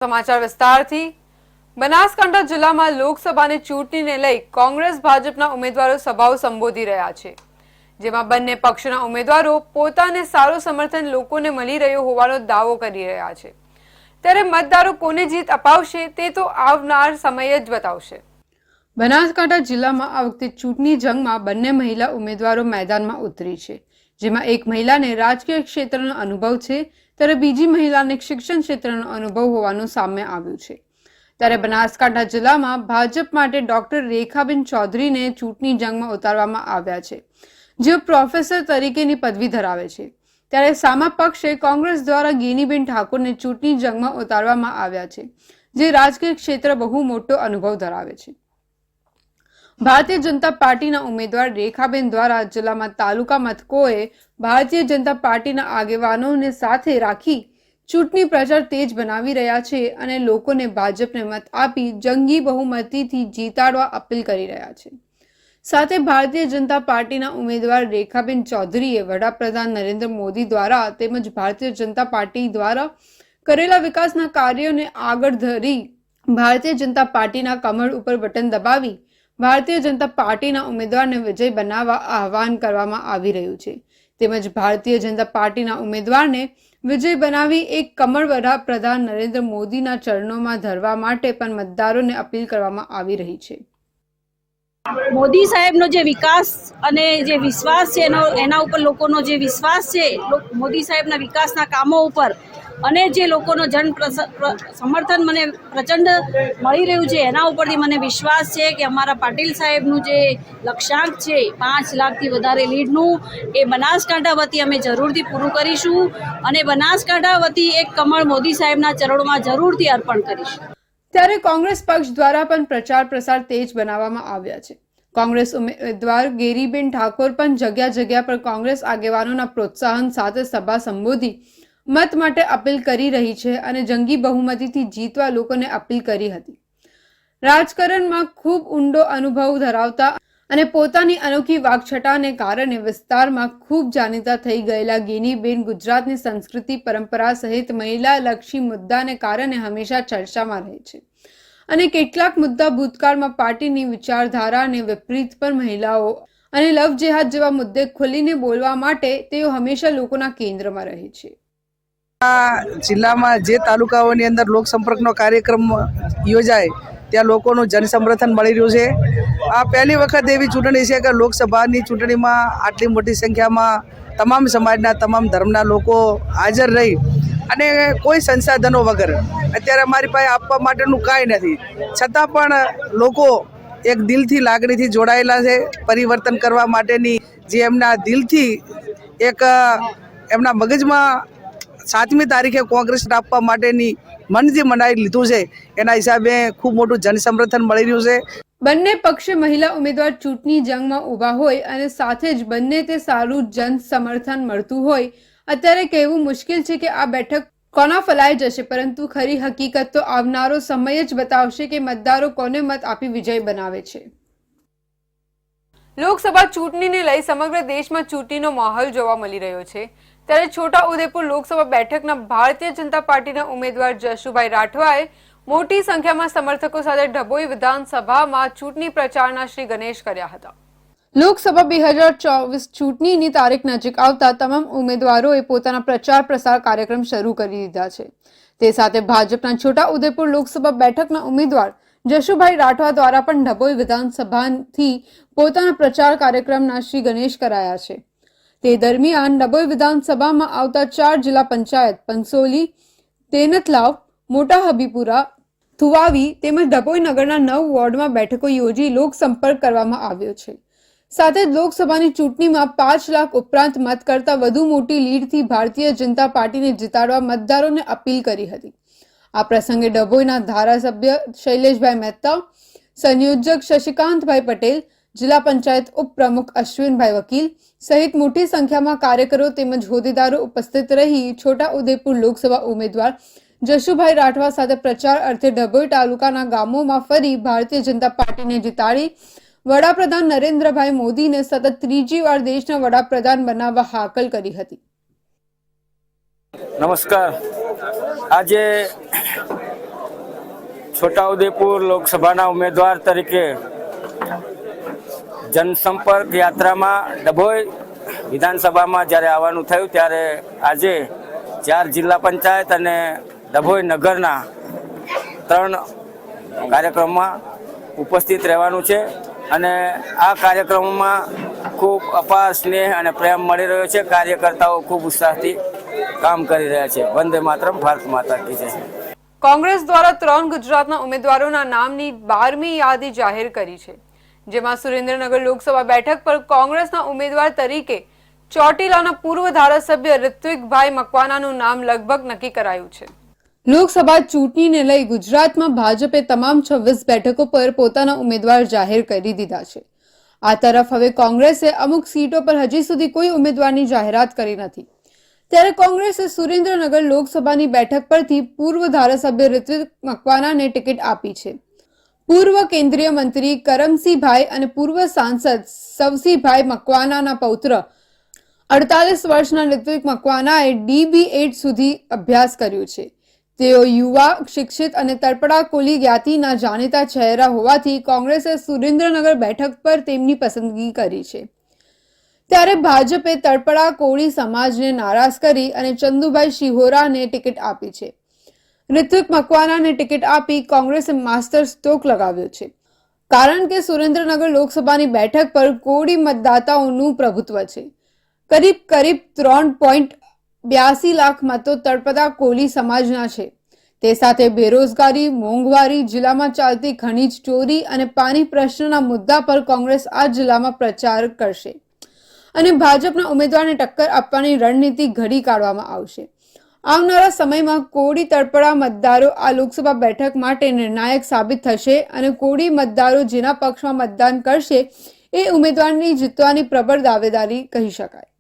સમાચાર વિસ્તારથી બનાસકાંઠા જિલ્લામાં લોકસભાની ચૂંટણીને લઈ કોંગ્રેસ ભાજપના ઉમેદવારો સભાઓ સંબોધી રહ્યા છે, જેમાં બંને પક્ષના ઉમેદવારો પોતાને સારું સમર્થન લોકોને મળી રહ્યું હોવાનો દાવો કરી રહ્યા છે, ત્યારે મતદારો કોને જીત અપાવશે તે તો આવનાર સમય જ બતાવશે। બનાસકાંઠા જિલ્લામાં આ વખતે ચૂંટણી જંગમાં બંને મહિલા ઉમેદવારો મેદાનમાં ઉતરી છે, જેમાં એક મહિલાને રાજકીય ક્ષેત્રનો અનુભવ છે ત્યારે બીજી મહિલાને શિક્ષણ ક્ષેત્રનો અનુભવ હોવાનું સામે આવ્યું છે। ત્યારે બનાસકાંઠા જિલ્લામાં ભાજપ માટે ડોક્ટર રેખાબેન ચૌધરીને ચૂંટણી જંગમાં ઉતારવામાં આવ્યા છે, જેઓ પ્રોફેસર તરીકેની પદવી ધરાવે છે, ત્યારે સામા પક્ષે કોંગ્રેસ દ્વારા ગેનીબેન ઠાકોરને ચૂંટણી જંગમાં ઉતારવામાં આવ્યા છે, જે રાજકીય ક્ષેત્ર બહુ મોટો અનુભવ ધરાવે છે। ભારતીય જનતા પાર્ટીના ઉમેદવાર રેખાબેન દ્વારા જિલ્લામાં તાલુકા મથકોએ ભારતીય જનતા પાર્ટીના આગેવાનોને સાથે રાખી ચૂંટણી પ્રચાર તેજ બનાવી રહ્યા છે અને લોકોને ભાજપને મત આપી જંગી બહુમતીથી જીતાડવા અપીલ કરી રહ્યા છે। સાથે ભારતીય જનતા પાર્ટીના ઉમેદવાર રેખાબેન ચૌધરીએ વડાપ્રધાન નરેન્દ્ર મોદી દ્વારા તેમજ ભારતીય જનતા પાર્ટી દ્વારા કરેલા વિકાસના કાર્યોને આગળ ધરી ભારતીય જનતા પાર્ટીના કમળ ઉપર બટન દબાવી ભારતીય જનતા પાર્ટીના ઉમેદવારને વિજય બનાવવા આહવાન કરવામાં આવી રહ્યું છે, તેમજ ભારતીય જનતા પાર્ટીના ઉમેદવારને વિજય બનાવી એક કમળ વડાપ્રધાન નરેન્દ્ર મોદીના ચરણોમાં ધરવા માટે પણ મતદારોને અપીલ કરવામાં આવી રહી છે। મોદી સાહેબનો જે વિકાસ અને જે વિશ્વાસ છે એના ઉપર લોકોનો જે વિશ્વાસ છે, મોદી સાહેબના વિકાસના કામો ઉપર અને જે લોકોનો સમર્થન મને પ્રચંડ મળી રહ્યું છે એના ઉપરથી મને વિશ્વાસ છે કે અમારા પાટીલ સાહેબનું જે લક્ષ્યાંક છે 5 લાખથી વધારે લીડનું એ બનાસકાંઠા વતી અમે જરૂરથી પૂરું કરીશું અને બનાસકાંઠા વતી એક કમળ મોદી સાહેબના ચરણોમાં જરૂરથી અર્પણ કરીશું। ત્યારે કોંગ્રેસ પક્ષ દ્વારા પણ પ્રચાર પ્રસાર તેજ બનાવવામાં આવ્યા છે। કોંગ્રેસ ઉમેદવાર ગેરીબેન ઠાકોર પણ જગ્યા જગ્યા પર કોંગ્રેસ આગેવાનોના પ્રોત્સાહન સાથે સભા સંબોધી મત માટે અપીલ કરી રહી છે અને જંગી બહુમતીથી જીતવા લોકોને અપીલ કરી હતી। રાજકારણમાં ખૂબ ઊંડો અનુભવ ધરાવતા અને પોતાની અનોખી વાકછટાને કારણે વિસ્તારમાં ખૂબ જાણીતા થઈ ગયેલા ગેનીબેન ગુજરાતની સંસ્કૃતિ પરંપરા સહિત મહિલાલક્ષી મુદ્દાને કારણે હંમેશા ચર્ચામાં રહે છે અને કેટલાક મુદ્દા ભૂતકાળમાં પાર્ટીની વિચારધારાને વિપરીત પર મહિલાઓ અને લવ જેહાદ જેવા મુદ્દે ખુલીને બોલવા માટે તેઓ હંમેશા લોકોના કેન્દ્રમાં રહે છે। જિલ્લામાં જે તાલુકાઓની અંદર લોકસંપર્કનો કાર્યક્રમ યોજાય ત્યાં લોકોનું જનસમર્થન મળી રહ્યું છે। આ પહેલી વખત એવી ચૂંટણી છે કે લોકસભાની ચૂંટણીમાં આટલી મોટી સંખ્યામાં તમામ સમાજના તમામ ધર્મના લોકો હાજર રહી અને કોઈ સંસાધનો વગર અત્યારે અમારી પાસે આપવા માટેનું કાંઈ નથી, છતાં પણ લોકો એક દિલથી લાગણીથી જોડાયેલા છે। પરિવર્તન કરવા માટેની જે એમના દિલથી એક એમના મગજમાં 7મી તારીખે કોંગ્રેસ આપવા માટેની મનથી મનાઈ લીધું છે, એના હિસાબે ખૂબ મોટું જનસમર્થન મળી રહ્યું છે। બંને પક્ષે મહિલા ઉમેદવાર ચૂંટણી જંગમાં ઊભા હોય અને સાથે જ બંને તે સારું જન સમર્થન મળતું હોય અત્યારે કહેવું મુશ્કેલ છે કે આ બેઠક કોના ફલાઈ જશે, પરંતુ ખરી હકીકત તો આવનારો સમય જ બતાવશે કે મતદારો કોને મત આપી વિજય બનાવે છે। લોકસભા ચૂંટણીને લઈ સમગ્ર દેશમાં ચૂંટણીનો માહોલ જોવા મળી રહ્યો છે, ત્યારે છોટા ઉદેપુર લોકસભા બેઠકના ભારતીય જનતા પાર્ટીના ઉમેદવાર જશુભાઈ રાઠવાએ મોટી સંખ્યામાં સમર્થકો સાથે ડભોઈ વિધાનસભામાં ચૂંટણી પ્રચારના શ્રી ગણેશ કર્યા હતા। લોકસભા 2024 ચૂંટણીની તારીખ નજીક આવતા તમામ ઉમેદવારોએ પોતાના પ્રચાર પ્રસાર કાર્યક્રમ શરૂ કરી દીધા છે। તે સાથે ભાજપના છોટા ઉદેપુર લોકસભા બેઠકના ઉમેદવાર જશુભાઈ રાઠવા દ્વારા પણ ડભોઈ વિધાનસભાથી પોતાના પ્રચાર કાર્યક્રમના શ્રી ગણેશ કરાયા છે। તે દરમિયાન ડભોઈ વિધાનસભામાં આવતા 4 જિલ્લા પંચાયત પંસોલી, તેનતલાવ, મોટા હબીપુરા, થુવાવી તેમજ ડભોઈ નગરના 9 વોર્ડમાં બેઠકો યોજી લોકસંપર્ક કરવામાં આવ્યો છે। સાથે જ લોકસભાની ચૂંટણીમાં 5 લાખ ઉપરાંત મત કરતા વધુ મોટી લીડથી ભારતીય જનતા પાર્ટીને જીતાડવા મતદારોને અપીલ કરી હતી। આ પ્રસંગે ડભોઈના ધારાસભ્ય શૈલેષભાઈ મહેતા, સંયોજક શશિકાંતભાઈ પટેલ, જિલ્લા પંચાયત ઉપપ્રમુખ અશ્વિનભાઈ વકીલ સહિત મોટી સંખ્યામાં કાર્યકરો તેમજ હોદ્દેદારો ઉપસ્થિત રહી છોટા ઉદેપુર લોકસભા ઉમેદવાર જશુભાઈ રાઠવા સાથે પ્રચાર અર્થે ડભોઈ તાલુકાના ગામોમાં ફરી ભારતીય જનતા પાર્ટીને જીતાડી વડાપ્રધાન નરેન્દ્રભાઈ મોદીને સતત 3જી વાર દેશના વડાપ્રધાન બનાવવા હાકલ કરી હતી। નમસ્કાર। આજે છોટાઉદેપુર લોકસભાના ઉમેદવાર તરીકે જનસંપર્ક યાત્રામાં ડભોઈ વિધાનસભામાં જ્યારે આવવાનું થયું ત્યારે આજે 4 જિલ્લા પંચાયત અને ડભોઈ નગરના 3 કાર્યક્રમમાં ઉપસ્થિત રહેવાનું છે અને આ કાર્યક્રમમાં ખૂબ અપાર સ્નેહ અને પ્રેમ મળી રહ્યો છે. કાર્યકર્તાઓ ખૂબ ઉત્સાહથી કામ કરી રહ્યા છે. વંદે માતરમ, ભારત માતા કી જય. કોંગ્રેસ દ્વારા 3 ગુજરાતના ઉમેદવારોના નામની 12મી યાદી જાહેર કરી છે, જેમાં સુરેન્દ્રનગર લોકસભા બેઠક પર કોંગ્રેસના ઉમેદવાર તરીકે ચોટીલાના પૂર્વ ધારાસભ્ય ઋત્વિકભાઈ મકવાનાનું નામ લગભગ નક્કી કરાયું છે. લોકસભા ચૂંટણીને લઈ ગુજરાતમાં ભાજપે તમામ 26 બેઠકો પર પોતાના ઉમેદવાર જાહેર કરી દીધા છે. આ તરફ હવે કોંગ્રેસે અમુક સીટો પર હજી સુધી કોઈ ઉમેદવારની જાહેરાત કરી નથી. ત્યારે કોંગ્રેસે સુરેન્દ્રનગર લોકસભાની બેઠક પરથી પૂર્વ ધારાસભ્ય ઋત્વિક મકવાનાને ટિકિટ આપી છે. પૂર્વ કેન્દ્રીય મંત્રી કરમસિંહભાઈ અને પૂર્વ સાંસદ સવસીભાઈ મકવાનાના પૌત્ર 48 વર્ષના ઋત્વિક મકવાનાએ DB8 સુધી અભ્યાસ કર્યો છે. તેઓ યુવા, શિક્ષિત અને તળપડા કોલી જ્ઞાતિના જાણીતા ચહેરા હોવાથી કોંગ્રેસે સુરેન્દ્રનગર બેઠક પર તેમની પસંદગી કરી છે. ત્યારે ભાજપે તળપડા કોળી સમાજને નારાજ કરી અને ચંદુભાઈ શિહોરાને ટિકિટ આપી છે. ઋત્વિક મકવાનાને ટિકિટ આપી કોંગ્રેસે માસ્ટર સ્ટ્રોક લગાવ્યો છે, કારણ કે સુરેન્દ્રનગર લોકસભાની બેઠક પર કોળી મતદાતાઓનું પ્રભુત્વ છે. કરીબ 3.82 લાખ મતો તળપદા કોલી સમાજના છે. તે સાથે બેરોજગારી, મોંઘવારી, જિલ્લામાં ચાલતી ખનીજ ચોરી અને પાણી પ્રશ્નના મુદ્દા પર કોંગ્રેસ આ જિલ્લામાં પ્રચાર કરશે અને ભાજપના ઉમેદવારને ટક્કર આપવાની રણનીતિ ઘડી કાઢવામાં આવશે. આવનારા સમયમાં કોળી તળપડા મતદારો આ લોકસભા બેઠક માટે નિર્ણાયક સાબિત થશે અને કોળી મતદારો જેના પક્ષમાં મતદાન કરશે એ ઉમેદવારની જીતવાની પ્રબળ દાવેદારી કહી શકાય.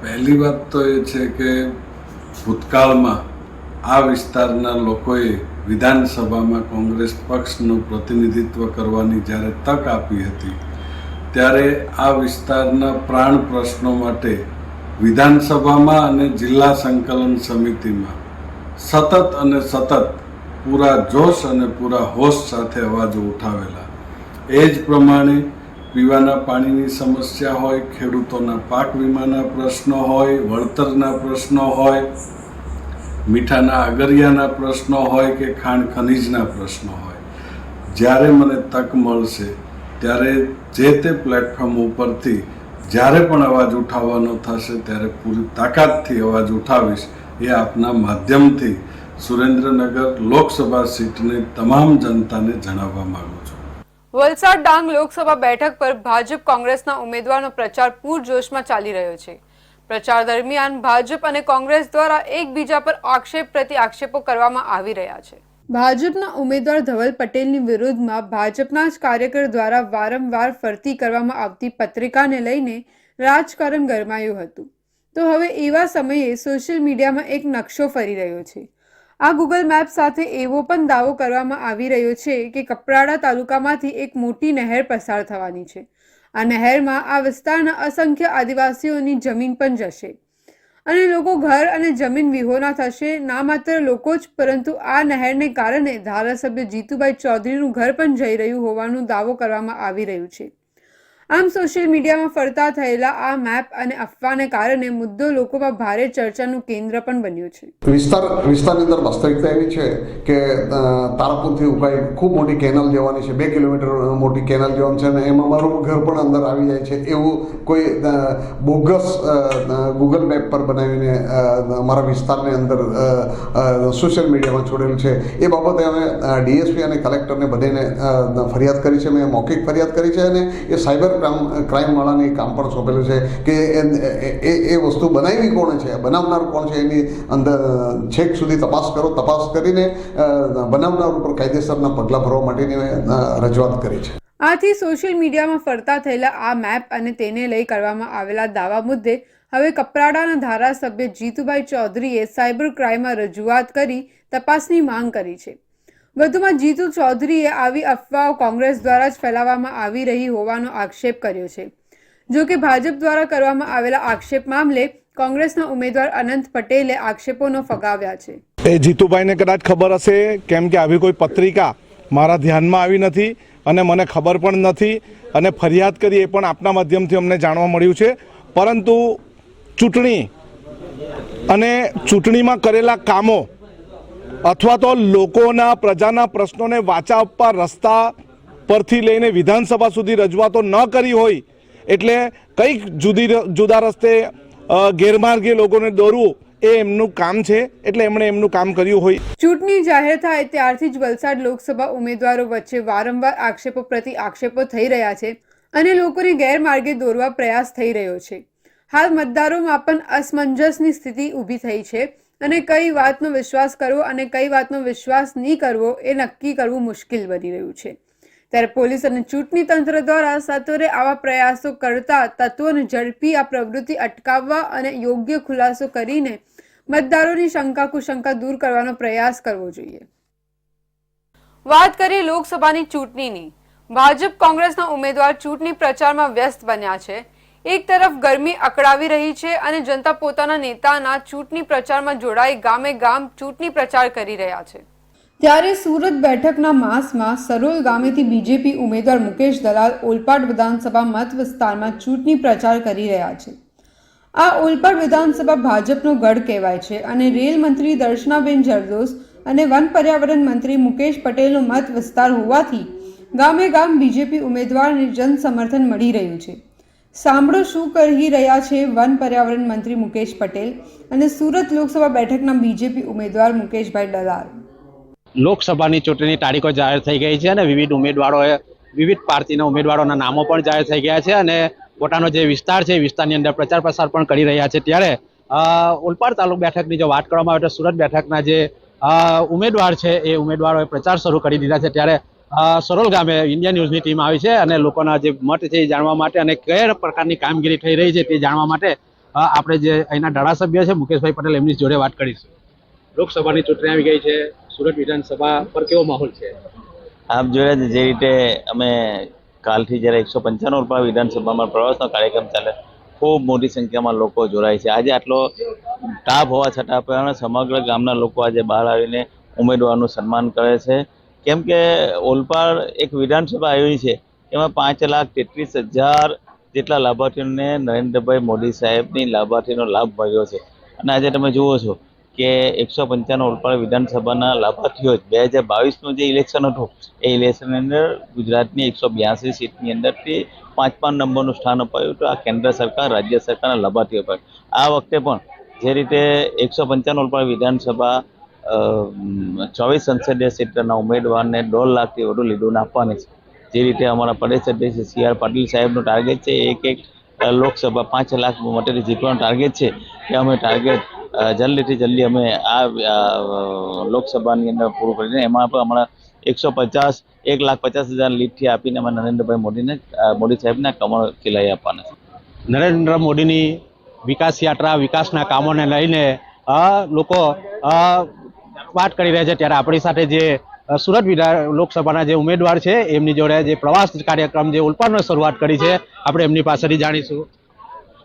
પહેલી વાત તો એ છે કે ભૂતકાળમાં આ વિસ્તારના લોકોએ વિધાનસભામાં કોંગ્રેસ પક્ષનું પ્રતિનિધિત્વ કરવાની જ્યારે તક આપી હતી ત્યારે આ વિસ્તારના પ્રાણ પ્રશ્નો માટે વિધાનસભામાં અને જિલ્લા સંકલન સમિતિમાં સતત પૂરા જોશ અને પૂરા હોશ સાથે અવાજો ઉઠાવેલા. એ જ પ્રમાણે પીવાના પાણીની સમસ્યા હોય, ખેડૂતોના પાક વીમાના પ્રશ્નો હોય, વળતરના પ્રશ્નો હોય, મીઠાના આગરિયાના પ્રશ્નો હોય કે ખાણ ખનીજના પ્રશ્નો હોય, જ્યારે મને તક મળશે ત્યારે જે તે પ્લેટફોર્મ ઉપરથી જ્યારે પણ અવાજ ઉઠાવવાનો થશે ત્યારે પૂરી તાકાતથી અવાજ ઉઠાવીશ. એ આપના માધ્યમથી સુરેન્દ્રનગર લોકસભા સીટની તમામ જનતાને જણાવવા માંગુ છું. વલસાડ ડાંગ લોકસભા બેઠક પર ભાજપ કોંગ્રેસના ઉમેદવારનો પ્રચાર પૂરજોશમાં ચાલી રહ્યો છે. પ્રચાર દરમિયાન ભાજપ અને કોંગ્રેસ દ્વારા એકબીજા પર આક્ષેપ પ્રતિ આક્ષેપો કરવામાં આવી રહ્યા છે. ભાજપના ઉમેદવાર ધવલ પટેલની વિરુદ્ધમાં ભાજપના જ કાર્યકર દ્વારા વારંવાર ફરતી કરવામાં આવતી પત્રિકાને લઈને રાજકારણ ગરમાયું હતું. તો હવે એવા સમયે સોશિયલ મીડિયામાં એક નકશો ફરી રહ્યો છે. આ ગૂગલ મેપ સાથે એવો પણ દાવો કરવામાં આવી રહ્યો છે કે કપરાડા તાલુકામાંથી એક મોટી નહેર પસાર થવાની છે. આ નહેરમાં આ વિસ્તારના અસંખ્ય આદિવાસીઓની જમીન પણ જશે અને લોકો ઘર અને જમીન વિહોણા થશે. ના માત્ર લોકો જ, પરંતુ આ નહેરને કારણે ધારાસભ્ય જીતુભાઈ ચૌધરીનું ઘર પણ જઈ રહ્યું હોવાનો દાવો કરવામાં આવી રહ્યું છે. આમ સોશિયલ મીડિયામાં ફરતા થયેલા આ મેપ અને અફવાને કારણે મુદ્દો લોકોમાં ભારે ચર્ચાનું કેન્દ્ર પણ બન્યો છે. વિસ્તારની અંદર વાસ્તવિકતા એવી છે કે તારાપુરથી ઉકાઈ ખૂબ મોટી કેનાલ જવાની છે, 2 કિલોમીટર મોટી કેનાલ જવાની છે અને એમાં મારું ઘર પણ અંદર આવી જાય છે એવું કોઈ બોગસ ગૂગલ મેપ પર બનાવીને મારા વિસ્તારની અંદર સોશિયલ મીડિયામાં છોડેલું છે. એ બાબતે અમે ડીએસપી અને કલેક્ટરને બધાને ફરિયાદ કરી છે. મેં મૌખિક ફરિયાદ કરી છે અને એ સાયબર ક્રાઇમ વાળાને કામ પણ સોંપેલું છે કે એ વસ્તુ બનાવી કોણ છે, બનાવનાર કોણ છે, એની અંદર છેક સુધી તપાસ કરો. તપાસ કરીને બનાવનાર ઉપર કાયદેસરના પગલાં ભરવા માટેની રજૂઆત કરી છે. આથી સોશિયલ મીડિયામાં ફરતા થયેલા આ મેપ અને તેને લઈ કરવામાં આવેલા દાવા મુદ્દે હવે કપરાડાના ધારાસભ્ય જીતુભાઈ ચૌધરીએ સાયબર ક્રાઇમમાં રજૂઆત કરી તપાસની માંગ કરી છે. વધુમાં જીતુ ચૌધરીએ આવી અફવાઓ કોંગ્રેસ દ્વારા જ ફેલાવવામાં આવી રહી હોવાનો આક્ષેપ કર્યો છે. જો કે ભાજપ દ્વારા કરવામાં આવેલા આક્ષેપ મામલે કોંગ્રેસના ઉમેદવાર અનંત પટેલે આક્ષેપોનો ફગાવ્યા છે. એ જીતુભાઈને કદાચ ખબર હશે, કેમ કે આવી કોઈ પત્રિકા મારા ધ્યાનમાં આવી નથી અને મને ખબર પણ નથી, અને ફરિયાદ કરી એ પણ આપના માધ્યમથી અમને જાણવા મળ્યું છે. પરંતુ ચૂંટણી અને ચૂંટણીમાં કરેલા કામો અથવા તો લોકોના પ્રજાના પ્રશ્નોને વાચા આપવા રસ્તા પરથી લઈને વિધાનસભા સુધી રજૂઆતો ન કરી હોય એટલે કંઈક જુદા રસ્તે ગેરમાર્ગે લોકોને દોરવું એ એમનું કામ છે, એટલે એમણે એમનું કામ કર્યું હોય. ચૂંટણી જાહેર થાય ત્યારથી જ વલસાડ લોકસભા ઉમેદવારો વચ્ચે વારંવાર આક્ષેપો પ્રતિ આક્ષેપો થઈ રહ્યા છે અને લોકોને ગેરમાર્ગે દોરવા પ્રયાસ થઈ રહ્યો છે. હાલ મતદારોમાં પણ અસમંજસની સ્થિતિ ઊભી થઈ છે અને કઈ વાતનો વિશ્વાસ કરવો અને કઈ વાતનો વિશ્વાસ નહીં કરવો એ નક્કી કરવું મુશ્કેલ બની રહ્યું છે. ત્યારે પોલીસ અને ચૂંટણી તંત્ર દ્વારા સત્વરે આવા પ્રયાસો કરતા તત્વોને ઝડપી આ પ્રવૃત્તિ અટકાવવા અને યોગ્ય ખુલાસો કરીને મતદારોની શંકા કુશંકા દૂર કરવાનો પ્રયાસ કરવો જોઈએ. વાત કરીએ લોકસભાની ચૂંટણીની. ભાજપ કોંગ્રેસના ઉમેદવાર ચૂંટણી પ્રચારમાં વ્યસ્ત બન્યા છે. એક તરફ ગરમી અકળાવી રહી છે અને જનતા પોતાના નેતાના ચૂંટણી પ્રચારમાં જોડાઈ ગામે ગામ ચૂંટણી પ્રચાર કરી રહ્યા છે. ત્યારે સુરત બેઠકના માસમાં સરોલ ગામેથી બીજેપી ઉમેદવાર મુકેશ દલાલ ઓલપાડ વિધાનસભા મત વિસ્તારમાં ચૂંટણી પ્રચાર કરી રહ્યા છે. આ ઓલપાડ વિધાનસભા ભાજપનો ગઢ કહેવાય છે અને રેલ મંત્રી દર્શનાબેન જરદોસ અને વન પર્યાવરણ મંત્રી મુકેશ પટેલનો મત વિસ્તાર હોવાથી ગામે ગામ બીજેપી ઉમેદવારને જન સમર્થન મળી રહ્યું છે. સાંભળો શું કહી રહ્યા છે વન પર્યાવરણ મંત્રી મુકેશ પટેલ અને સુરત લોકસભા બેઠકના બીજેપી ઉમેદવાર મુકેશભાઈ દલાલ. લોકસભાની ચૂંટણી તારીખો જાહેર થઈ ગઈ છે અને વિવિધ પાર્ટીના ઉમેદવારોના નામો પણ જાહેર થઈ ગયા છે અને પોતાનો જે વિસ્તાર છે એ વિસ્તારની અંદર પ્રચાર પ્રસાર પણ કરી રહ્યા છે. ત્યારે ઓલપાડ તાલુકા બેઠકની જો વાત કરવામાં આવે તો સુરત બેઠકના જે ઉમેદવાર છે એ ઉમેદવારોએ પ્રચાર શરૂ કરી દીધા છે. ત્યારે સરોલ ગામે ઇન્ડિયા ન્યૂઝની ટીમ આવી છે અને લોકોના જે મત છે એ જાણવા માટે અને કયા પ્રકારની કામગીરી થઈ રહી છે તે જાણવા માટે આપણે જે અહીંના ધારાસભ્ય છે મુકેશભાઈ પટેલ એમની જોડે વાત કરીશું. લોકસભાની ચૂંટણી આવી ગઈ છે, સુરત વિધાનસભા પર કેવો માહોલ છે? આપ જોયા જે રીતે અમે કાલથી જ્યારે 195 ઉપર વિધાનસભામાં પ્રવાસનો કાર્યક્રમ ચાલે, ખૂબ મોટી સંખ્યામાં લોકો જોડાય છે. આજે આટલો તાપ હોવા છતાં પણ સમગ્ર ગામના લોકો આજે બહાર આવીને ઉમેદવારનું સન્માન કરે છે. કેમ કે ઓલપાડ એક વિધાનસભા આવી છે, એમાં 5,33,000 જેટલા લાભાર્થીઓને નરેન્દ્રભાઈ મોદી સાહેબની લાભાર્થીનો લાભ મળ્યો છે. અને આજે તમે જુઓ છો કે 195 ઓલપાડ વિધાનસભાના લાભાર્થીઓ 2022નું જે ઇલેક્શન હતું એ ઇલેક્શનની અંદર ગુજરાતની 182 સીટની અંદરથી 5 નંબરનું સ્થાન અપાયું હતું આ કેન્દ્ર સરકાર રાજ્ય સરકારના લાભાર્થીઓ પર. આ વખતે પણ જે રીતે 195 ઓલપાડ વિધાનસભા 24 સંસદીય ક્ષેત્રના ઉમેદવારને 1.5 લાખથી વધુ લીડોને આપવાની છે. જે રીતે અમારા પ્રદેશ અધ્યક્ષ CR પાટીલ સાહેબનું ટાર્ગેટ છે એક લોકસભા 5 લાખ મતથી જીતવાનું ટાર્ગેટ છે, એ અમે ટાર્ગેટ જલ્દીથી જલ્દી અમે આ લોકસભાની અંદર પૂરું કરીને એમાં પણ હમણાં 1,50,000 લીડથી આપીને અમે નરેન્દ્રભાઈ મોદી સાહેબને કમળ ખીલાવી આપવાના છે. નરેન્દ્ર મોદીની વિકાસ યાત્રા, વિકાસના કામોને લઈને લોકો વાત કરી રહ્યા છે. ત્યારે આપણી સાથે જે સુરત લોકસભાના જે ઉમેદવાર છે એમની જોડે જે પ્રવાસ કાર્યક્રમ જે ઓલપાડનો શરૂઆત કરી છે આપણે એમની પાસેથી જાણીશું.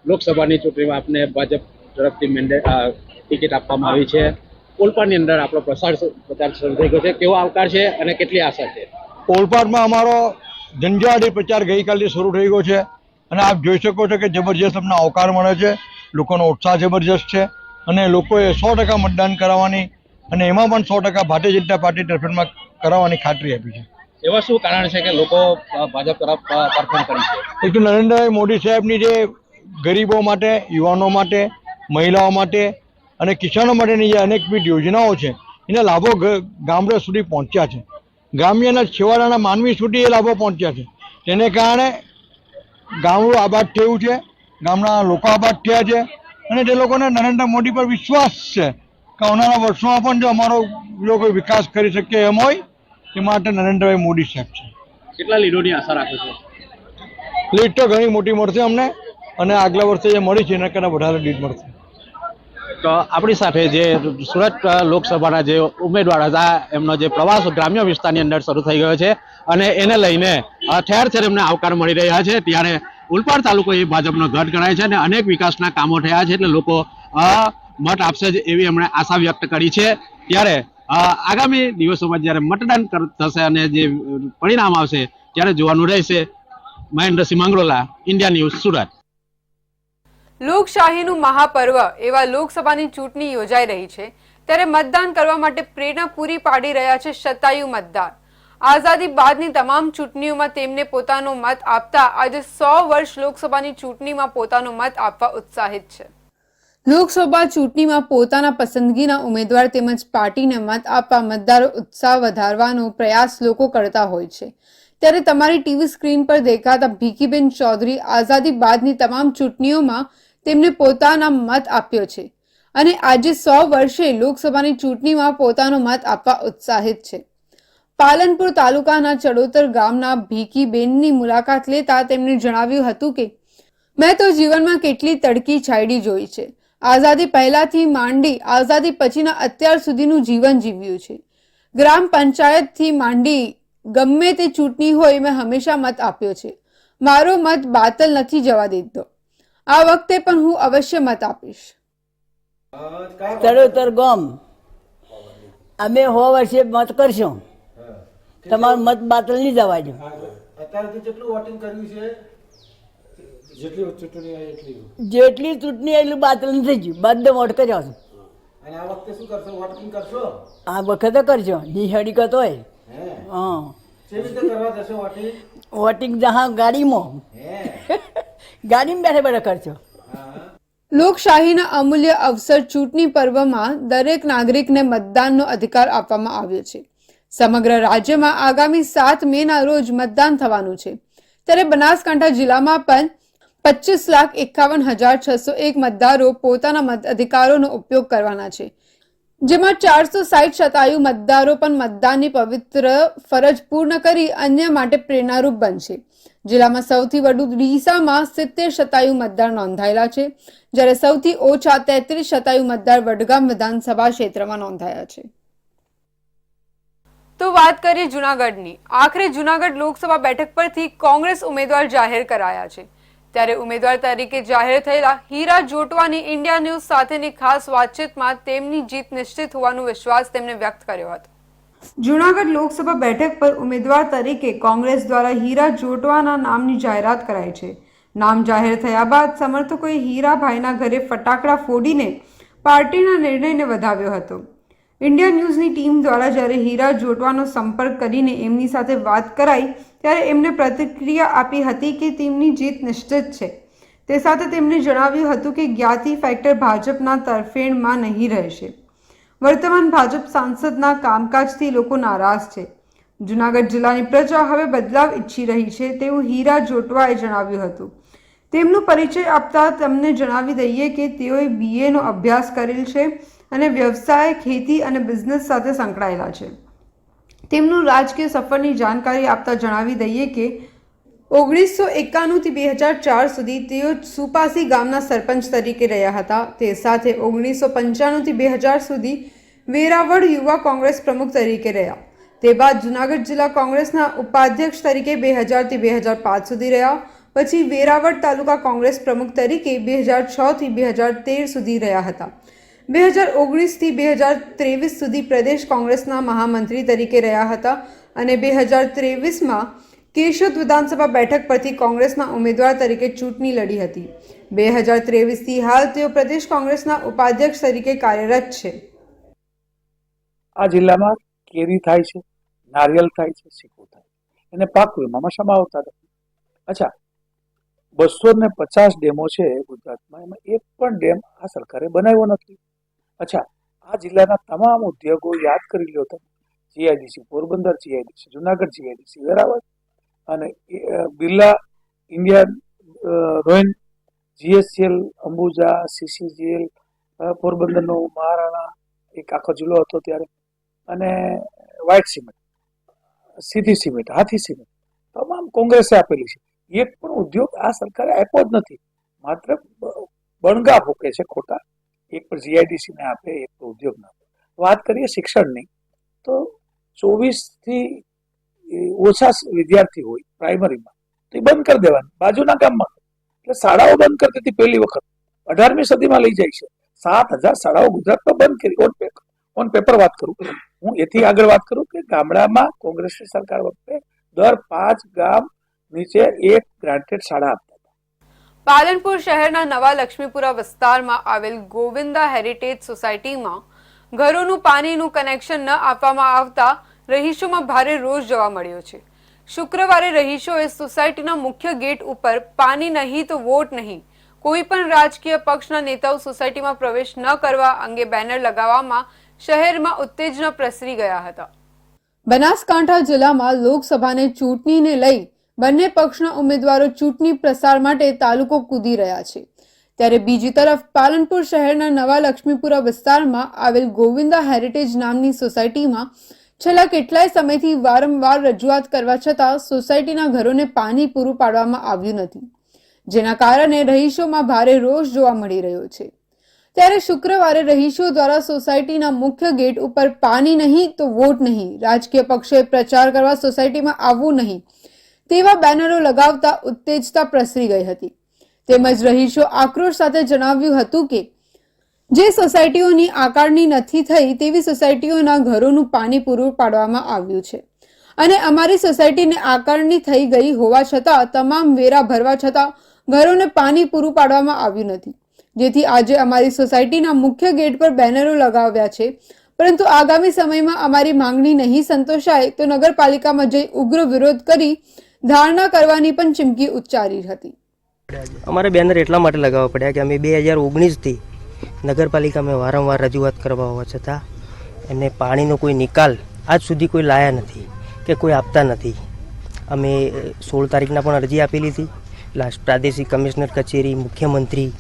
લોકસભાની ચૂંટણીમાં આપને ભાજપ તરફથી ટિકિટ આપવામાં આવી છે. ઓલપાડની અંદર આપણો પ્રચાર શરૂ થઈ ગયો છે. કેવો આવકાર છે અને કેટલી આશા છે? ઓલપાડમાં અમારો ઝંઝાવાતી પ્રચાર ગઈકાલથી શરૂ થઈ ગયો છે અને આપ જોઈ શકો છો કે જબરજસ્ત અમને આવકાર મળે છે. લોકોનો ઉત્સાહ જબરજસ્ત છે અને લોકોએ 100% મતદાન કરાવવાની અને એમાં પણ 100% ભારતીય જનતા પાર્ટી તરફેણમાં કરાવવાની ખાતરી આપી છે. એવા શું કારણ છે કે લોકો ભાજપ તરફ પરફોર્મ કરી છે? એક તો નરેન્દ્રભાઈ મોદી સાહેબની જે ગરીબો માટે, યુવાનો માટે, મહિલાઓ માટે અને કિસાનો માટેની જે અનેકવિધ યોજનાઓ છે એના લાભો ગામડા સુધી પહોંચ્યા છે. ગ્રામ્યના છેવાડાના માનવી સુધી એ લાભો પહોંચ્યા છે. તેને કારણે ગામડું આબાદ થયું છે, ગામના લોકો આબાદ થયા છે અને તે લોકોને નરેન્દ્ર મોદી પર વિશ્વાસ છે કે આવનારા વર્ષોમાં પણ જો અમારો લોકો વિકાસ કરી શકે એમ હોય તે માટે નરેન્દ્રભાઈ મોદી સાહેબ છે. કેટલા લીડોની આશા રાખો છો? લીડ તો ઘણી મોટી મળશે અમને અને આગલા વર્ષે જે મળી છે એના કરતાં વધારે લીડ મળશે. તો આપણી સાથે જે સુરત લોકસભાના જે ઉમેદવાર હતા એમનો જે પ્રવાસ ગ્રામ્ય વિસ્તારની અંદર શરૂ થઈ ગયો છે અને એને લઈને ઠેર ઠેર એમને આવકાર મળી રહ્યા છે. ત્યારે ઓલપાડ તાલુકો એ ભાજપનો ગઢ ગણાય છે અને અનેક વિકાસના કામો થયા છે એટલે લોકો મત આપશે જ એવી એમણે આશા વ્યક્ત કરી છે. ત્યારે આગામી દિવસોમાં જ્યારે મતદાન થશે અને જે પરિણામ આવશે ત્યારે જોવાનું રહેશે. Mahendrasinh Mangrola, India News, Surat. લોકશાહીનું મહાપર્વ એવા લોકસભાની ચૂંટણી યોજાઈ રહી છે ત્યારે મતદાન કરવા માટે પ્રેરણા પૂરી પાડી રહ્યા છે શતાયુ મતદાર. આઝાદી બાદની તમામ ચૂંટણીઓમાં તેમને પોતાનો મત આપતા આજે 100 વર્ષ લોકસભાની ચૂંટણીમાં પોતાનો મત આપવા ઉત્સાહિત છે. લોકસભા ચૂંટણીમાં પોતાના પસંદગીના ઉમેદવાર તેમજ પાર્ટીને મત આપવા મતદારો ઉત્સાહ વધારવાનો પ્રયાસ લોકો કરતા હોય છે. ત્યારે તમારી ટીવી સ્ક્રીન પર દેખાતા ભીખીબેન ચૌધરી આઝાદી બાદની તમામ ચૂંટણીઓમાં તેમને પોતાના મત આપ્યો છે અને આજે 100 વર્ષે લોકસભાની ચૂંટણીમાં પોતાનો મત આપવા ઉત્સાહિત છે. પાલનપુર તાલુકાના ચડોતર ગામના ભીખીબેનની મુલાકાત લેતા તેમણે જણાવ્યું હતું કે મેં તો જીવનમાં કેટલી તડકી છાયડી જોઈ છે. આઝાદી પહેલાથી માંડી આઝાદી પછીના અત્યાર સુધીનું જીવન જીવ્યું છે. ગ્રામ પંચાયતથી માંડી ગમે તે ચૂંટણી હોય મેં હંમેશા મત આપ્યો છે. મારો મત બાતલ નથી જવા દેતો. આ વખતે પણ હું અવશ્ય મત આપીશ. ચડોતર ગામ અમે 100 વર્ષે મત કરશું. તમારું મત બાતલ નહીં જવા દો. જેટલી ચૂંટણી એટલું બાતલ નથી ગયું. બધે વોટ કર્યો છે. આ વખતે કરશો નિહળી કત હોય. હા વોટિંગ જहाँ ગાડીમાં બેઠા બેઠા કરશો. લોકશાહીના અમૂલ્ય અવસર ચૂંટણી પર્વમાં દરેક નાગરિકને મતદાનનો અધિકાર આપવામાં આવ્યો છે. સમગ્ર રાજ્યમાં આગામી 7 મેના રોજ મતદાન થવાનું છે. ત્યારે બનાસકાંઠા જિલ્લામાં પણ 25,51,601 મતદારો પોતાના મતાધિકારોનો ઉપયોગ કરવાના છે, જેમાં 460 શતાયુ મતદારો પણ મતદાનની પવિત્ર ફરજ પૂર્ણ કરી અન્ય માટે પ્રેરણારૂપ બનશે. જિલ્લામાં સૌથી વધુ ડીસામાં 70 શતાયુ મતદાર નોંધાયેલા છે, જ્યારે સૌથી ઓછા 33 શતાયુ મતદાર વડગામ વિધાનસભા ક્ષેત્રમાં નોંધાયા છે. તો વાત કરીએ જૂનાગઢની. આખરે જૂનાગઢ લોકસભા બેઠક પરથી કોંગ્રેસ ઉમેદવાર જાહેર કરાયા છે. ત્યારે ઉમેદવાર તરીકે જાહેર થયેલા હીરા જોટવાની ઇન્ડિયા ન્યૂઝ સાથેની ખાસ વાતચીતમાં તેમની જીત નિશ્ચિત હોવાનો વિશ્વાસ તેમણે વ્યક્ત કર્યો હતો. જૂનાગઢ લોકસભા બેઠક પર ઉમેદવાર તરીકે કોંગ્રેસ દ્વારા હીરા જોટવાના નામની જાહેરાત કરાઈ છે. નામ જાહેર થયા બાદ સમર્થકોએ હીરાભાઈના ઘરે ફટાકડા ફોડીને પાર્ટીના નિર્ણયને વધાવ્યો હતો. ઇન્ડિયા ન્યૂઝની ટીમ દ્વારા જ્યારે હીરા જોટવાનો સંપર્ક કરીને એમની સાથે વાત કરાઈ ત્યારે એમને પ્રતિક્રિયા આપી હતી કે તેમની જીત નિશ્ચિત છે. તે સાથે તેમણે જણાવ્યું હતું કે જ્ઞાતિ ફેક્ટર ભાજપના તરફેણમાં નહીં રહેશે. વર્તમાન ભાજપ સાંસદના કામકાજથી લોકો નારાજ છે. જૂનાગઢ જિલ્લાની પ્રજા હવે બદલાવ ઈચ્છી રહી છે તેવું હીરા જોટવાએ જણાવ્યું હતું. તેમનો પરિચય આપતા તમને જણાવી દઈએ કે તેઓએ BA નો અભ્યાસ કરેલ છે અને વ્યવસાય, ખેતી અને બિઝનેસ સાથે સંકળાયેલા છે. તેમનું રાજકીય સફરની જાણકારી આપતા જણાવી દઈએ કે 1991 થી 2004 સુધી તેઓ સુપાસી ગામના સરપંચ તરીકે રહ્યા હતા. તે સાથે 1995 થી 2000 સુધી વેરાવળ યુવા કોંગ્રેસ પ્રમુખ તરીકે રહ્યા. તે બાદ જૂનાગઢ જિલ્લા કોંગ્રેસના ઉપાધ્યક્ષ તરીકે 2000 થી 2005 સુધી રહ્યા. પછી વેરાવળ તાલુકા કોંગ્રેસ પ્રમુખ તરીકે 2006 થી 2013 સુધી રહ્યા હતા. 2019 થી 2023 સુધી પ્રદેશ કોંગ્રેસના મહામંત્રી તરીકે રહ્યા હતા અને 2023માં કેશોદ વિધાનસભા બેઠક પરથી કોંગ્રેસના ઉમેદવાર તરીકે ચૂંટણી લડી હતી. 2023થી હાલ તેઓ પ્રદેશ કોંગ્રેસના ઉપાધ્યક્ષ તરીકે કાર્યરત છે. આ જિલ્લામાં કેરી થાય છે, નારિયેલ થાય છે, સિક્કો થાય એને પાક વીમામાં સમાવતા નથી. અચ્છા, 250 ડેમો છે ગુજરાતમાં, એમાં એક પણ ડેમ આ સરકારે બનાવ્યો નથી. અચ્છા, આ જિલ્લાના તમામ ઉદ્યોગો યાદ કરી લો તમે. GIDC Porbandar, GIDC Junagadh, GIDC Veraval અને Birla Indian rayon, GSCL Ambuja, CCGL પોરબંદરનો મહારાણા એક આખો જિલ્લો હતો ત્યારે, અને white cement, Sidhee cement, Hathi cement તમામ કોંગ્રેસે આપેલી છે. એક પણ ઉદ્યોગ આ સરકારે આપ્યો જ નથી. માત્ર બણગા ફૂકે છે ખોટા. એક પણ GIDC ને આપે, એક પણ ઉદ્યોગ ના આપે. વાત કરીએ શિક્ષણની તો 24 થી ઓછા વિદ્યાર્થી હોય પ્રાઇમરીમાં તો એ બંધ કરી દેવાનું બાજુના ગામમાં. એટલે શાળાઓ બંધ કરી દીધી પહેલી વખત. 18મી સદીમાં લઈ જાય છે. 7,000 શાળાઓ ગુજરાતમાં બંધ કરી. ઓન પેપર વાત કરું, હું એથી આગળ વાત કરું કે ગામડામાં કોંગ્રેસની સરકાર વખતે દર 5 ગામ નીચે એક ગ્રાન્ટેડ શાળા આપતા. પાલનપુર શહેરના નવા લક્ષ્મીપુરા વિસ્તારમાં આવેલ ગોવિંદા હેરિટેજ સોસાયટીમાં ઘરોનું પાણીનું કનેક્શન ન આપવામાં આવતા રહીશોમાં ભારે રોષ જોવા મળ્યો છે. શુક્રવારે રહીશોએ સોસાયટીના મુખ્ય ગેટ ઉપર પાણી નહીં તો વોટ નહીં, કોઈ પણ રાજકીય પક્ષના નેતાઓ સોસાયટીમાં પ્રવેશ ન કરવા અંગે બેનર લગાવવામાં શહેરમાં ઉત્તેજના પ્રસરી ગયા હતા. બનાસકાંઠા જિલ્લામાં લોકસભાની ચૂંટણીને લઈ બંને પક્ષના ઉમેદવારો ચૂંટણી પ્રચાર માટે તાલુકો કૂદી રહ્યા છે. ત્યારે બીજી તરફ પાલનપુર શહેરના નવા લક્ષ્મીપુરા વિસ્તારમાં આવેલ ગોવિંદા હેરિટેજ નામની સોસાયટીમાં છેલ્લા કેટલાય સમયથી વારંવાર રજૂઆત કરવા છતાં સોસાયટીના ઘરોને પાણી પૂરું પાડવામાં આવ્યું નથી, જેના કારણે રહીશોમાં ભારે રોષ જોવા મળી રહ્યો છે. ત્યારે શુક્રવારે રહીશો દ્વારા સોસાયટીના મુખ્ય ગેટ ઉપર પાણી નહીં તો વોટ નહીં, રાજકીય પક્ષોએ પ્રચાર કરવા સોસાયટીમાં આવવું નહીં તેવા બેનરો લગાવતા ઉત્તેજતા પ્રસરી ગઈ હતી. તેમજ રહીશો આક્રોશ સાથે જણાવ્યું હતું કે જે સોસાયટીઓની આકારણી નથી થઈ તેવી સોસાયટીઓના ઘરોનું પાણી પૂરું પાડવામાં આવ્યું છે અને અમારી સોસાયટીને આકારણી થઈ ગઈ હોવા છતાં તમામ વેરા ભરવા છતાં ઘરોને પાણી પૂરું પાડવામાં આવ્યું નથી, જેથી આજે અમારી સોસાયટીના મુખ્ય ગેટ પર બેનરો લગાવ્યા છે. પરંતુ આગામી સમયમાં અમારી માંગણી નહીં સંતોષાય તો નગરપાલિકામાં જઈ ઉગ્ર વિરોધ કરી ધારણા કરવાની પણ ચીમકી ઉચ્ચારી હતી. અમારે બેનર એટલા માટે લગાવવા પડ્યા કે અમે 2019થી નગરપાલિકામાં વારંવાર રજૂઆત કરવા હોવા છતાં એમને પાણીનો કોઈ નિકાલ આજ સુધી કોઈ લાયા નથી કે કોઈ આપતા નથી. અમે 16 તારીખના પણ અરજી આપેલી હતી. લાસ્ટ પ્રાદેશિક કમિશનર કચેરી, મુખ્યમંત્રી,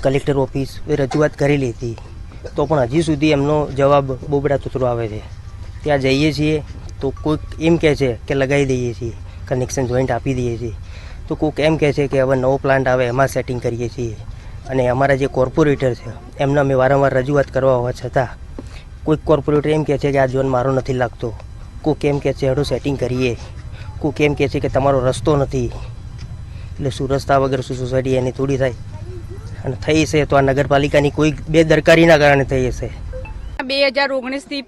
કલેક્ટર ઓફિસ એ રજૂઆત કરેલી હતી, તો પણ હજી સુધી એમનો જવાબ બોબડા તૂતરો આવે છે. ત્યાં જઈએ છીએ તો કોઈક એમ કહે છે કે લગાવી દઈએ છીએ, કનેક્શન જોઈન્ટ આપી દઈએ છીએ, તો કોઈક એમ કહે છે કે હવે નવો પ્લાન્ટ આવે એમાં સેટિંગ કરીએ છીએ. અને અમારા જે કોર્પોરેટર છે એમને અમે વારંવાર રજૂઆત કરવા હોવા છતાં કોઈક કોર્પોરેટર એમ કહે છે કે આ ઝોન મારો નથી લાગતો, કોઈક એમ કહે છે હેડો સેટિંગ કરીએ, કોઈક એમ કહે છે કે તમારો રસ્તો નથી. એટલે શું રસ્તા વગર શું સોસાયટી એની થોડી થાય? અને થઈ છે તો આ નગરપાલિકાની કોઈ બેદરકારીના કારણે થઈ હશે. 2019થી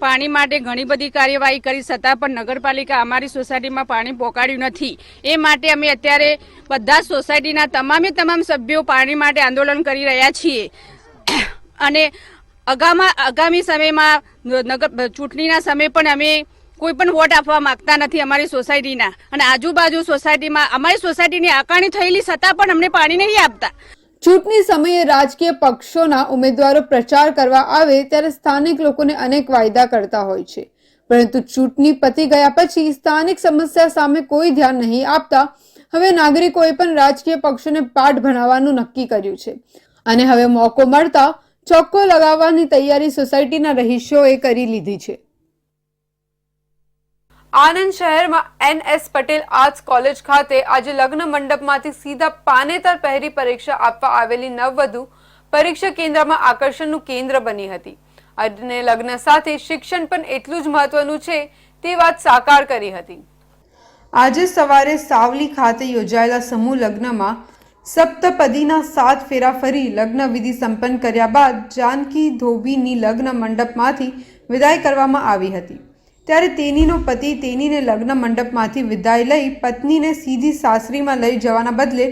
પાણી માટે ઘણી બધી કાર્યવાહી કરી છતાં પણ નગરપાલિકા અમારી સોસાયટીમાં પાણી પહોંચાડ્યું નથી. એ માટે અમે અત્યારે બધા સોસાયટીના તમામ સભ્યો પાણી માટે આંદોલન કરી રહ્યા છીએ અને આગામી સમયમાં ચૂંટણીના સમયે પણ અમે કોઈ પણ વોટ આપવા માંગતા નથી અમારી સોસાયટીના. અને આજુબાજુ સોસાયટીમાં અમારી સોસાયટીની આકારણી થયેલી છતાં પણ અમને પાણી નહીં આપતા. ચૂંટણી સમયે રાજકીય પક્ષોના ઉમેદવારો પ્રચાર કરવા આવે ત્યારે સ્થાનિક લોકોને અનેક વાયદા કરતા હોય છે, પરંતુ ચૂંટણી પતી ગયા પછી સ્થાનિક સમસ્યા સામે કોઈ ધ્યાન નહીં આપતા હવે નાગરિકોએ પણ રાજકીય પક્ષોને પાઠ ભણાવવાનું નક્કી કર્યું છે અને હવે મોકો મળતા ચોક્કો લગાવવાની તૈયારી સોસાયટીના રહીશોએ કરી લીધી છે. આનંદ શહેરમાં NS પટેલ આર્ટ્સ કોલેજ ખાતે આજે લગ્ન મંડપમાંથી સીધા પાનેતર પહેરી પરીક્ષા આપવા આવેલી નવવધુ પરીક્ષા કેન્દ્રમાં આકર્ષણનું કેન્દ્ર બની હતી અને લગ્ન સાથે શિક્ષણ પણ એટલું જ મહત્વનું છે તે વાત સાકાર કરી હતી. આજે સવારે સાવલી ખાતે યોજાયેલા સમૂહ લગ્નમાં સપ્તપદીના 7 ફેરા ફરી લગ્ન વિધિ સંપન્ન કર્યા બાદ જાનકી ધોબીની લગ્ન મંડપમાંથી વિદાય કરવામાં આવી હતી. ત્યારે તેનીનો પતિ તેનીને લગ્ન મંડપમાંથી વિદાય લઈ પત્નીને સીધી સાસરીમાં લઈ જવાના બદલે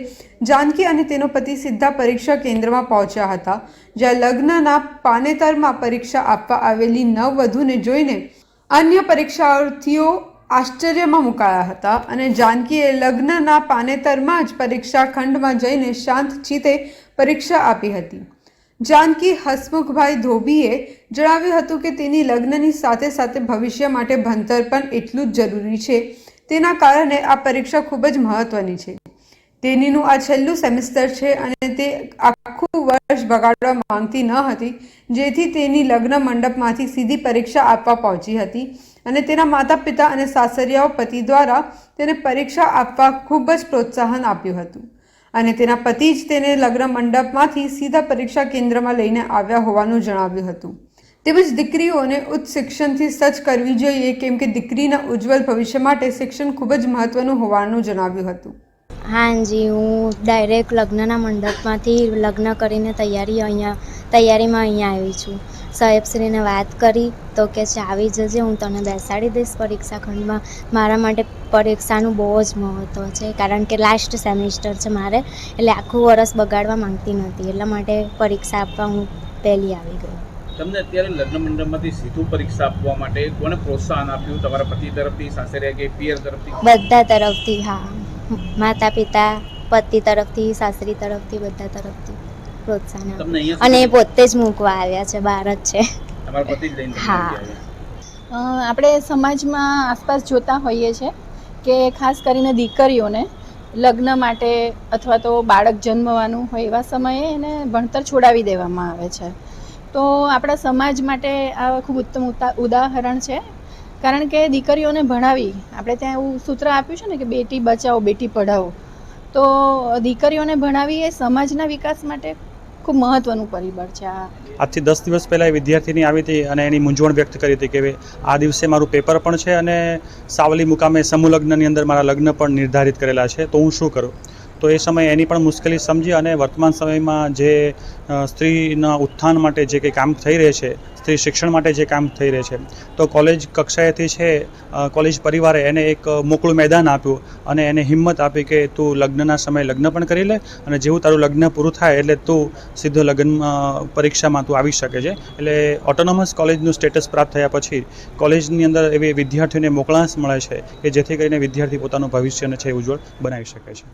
જાનકી અને તેનો પતિ સીધા પરીક્ષા કેન્દ્રમાં પહોંચ્યા હતા, જ્યાં લગ્નના પાનેતરમાં પરીક્ષા આપવા આવેલી નવવધુને જોઈને અન્ય પરીક્ષાર્થીઓ આશ્ચર્યમાં મુકાયા હતા અને જાનકીએ લગ્નના પાનેતરમાં જ પરીક્ષા ખંડમાં જઈને શાંત ચિત્તે પરીક્ષા આપી હતી. જાનકી હસમુખભાઈ ધોબીએ જણાવ્યું હતું કે તેની લગ્નની સાથે સાથે ભવિષ્ય માટે ભણતર પણ એટલું જ જરૂરી છે, તેના કારણે આ પરીક્ષા ખૂબ જ મહત્વની છે. તેનીનું આ છેલ્લું સેમિસ્ટર છે અને તે આખું વર્ષ બગાડવા માંગતી ન હતી, જેથી તેની લગ્ન મંડપમાંથી સીધી પરીક્ષા આપવા પહોંચી હતી અને તેના માતા પિતા અને સાસરિયાઓ પતિ દ્વારા તેને પરીક્ષા આપવા ખૂબ જ પ્રોત્સાહન આપ્યું હતું અને તેના પતિ જ તેને લગ્ન મંડપમાંથી સીધા પરીક્ષા કેન્દ્રમાં લઈને આવ્યા હોવાનું જણાવ્યું હતું. તેમજ દીકરીઓને ઉચ્ચ શિક્ષણથી સજ્જ કરવી જોઈએ, કેમ કે દીકરીના ઉજ્જવળ ભવિષ્ય માટે શિક્ષણ ખૂબ જ મહત્વનું હોવાનું જણાવ્યું હતું. હાજી, હું ડાયરેક્ટ લગ્નના મંડપમાંથી લગ્ન કરીને તૈયારીમાં અહીંયા આવી છું. સાહેબશ્રીને વાત કરી તો કે છે આવી જજે, હું તને બેસાડી દઈશ પરીક્ષા ખંડમાં. મારા માટે પરીક્ષાનું બહુ જ મહત્ત્વ છે, કારણ કે લાસ્ટ સેમિસ્ટર છે મારે, એટલે આખું વરસ બગાડવા માંગતી નથી, એટલા માટે પરીક્ષા આપવા હું પહેલી આવી ગઈ. તમને અત્યારે લગ્ન મંડપમાંથી સીધું પરીક્ષા આપવા માટે કોને પ્રોત્સાહન આપ્યું? તમારા પતિ તરફથી, સાસરે કે પિયર તરફથી? બધા તરફથી, હા, માતા પિતા, પતિ તરફથી, સાસરી તરફથી, બધા તરફથી પ્રોત્સાહન આપ્યું. અને એ પોતે જ મૂકવા આવ્યા છે, બહાર જ છે. તમારા પતિ જ લઈને હા. આપણે સમાજમાં આસપાસ જોતા હોઈએ છીએ કે ખાસ કરીને દીકરીઓને લગ્ન માટે અથવા તો બાળક જન્મવાનું હોય એવા સમયે એને ભણતર છોડાવી દેવામાં આવે છે. તો આપણા સમાજ માટે આ ખૂબ ઉત્તમ ઉદાહરણ છે, કારણ કે દીકરીઓને ભણાવી, આપણે ત્યાં એવું સૂત્ર આપ્યું છે ને કે બેટી બચાવો બેટી પઢાવો, તો દીકરીઓને ભણાવી એ સમાજના વિકાસ માટે ખૂબ મહત્ત્વનું પરિબળ છે. આજથી 10 દિવસ પહેલાં એ વિદ્યાર્થીની આવી હતી અને એની મૂંઝવણ વ્યક્ત કરી હતી કે આ દિવસે મારું પેપર પણ છે અને સાવલી મુકામે સમૂહ લગ્નની અંદર મારા લગ્ન પણ નિર્ધારિત કરેલા છે, તો હું શું કરું? તો એ સમયે એની પણ મુશ્કેલી સમજી અને વર્તમાન સમયમાં જે સ્ત્રીના ઉત્થાન માટે જે કંઈ કામ થઈ રહે છે, સ્ત્રી શિક્ષણ માટે જે કામ થઈ રહે છે, તો કોલેજ કક્ષાએથી છે કોલેજ પરિવારે એને એક મોકળું મેદાન આપ્યું અને એને હિંમત આપી કે તું લગ્નના સમયે લગ્ન પણ કરી લે અને જેવું તારું લગ્ન પૂરું થાય એટલે તું સીધો લગ્ન પરીક્ષામાં તું આવી શકે છે. એટલે ઓટોનોમસ કોલેજનું સ્ટેટસ પ્રાપ્ત થયા પછી કોલેજની અંદર એવી વિદ્યાર્થીઓને મોકળાશ મળે છે કે જેથી કરીને વિદ્યાર્થી પોતાનું ભવિષ્યને છે ઉજ્જવળ બનાવી શકે છે.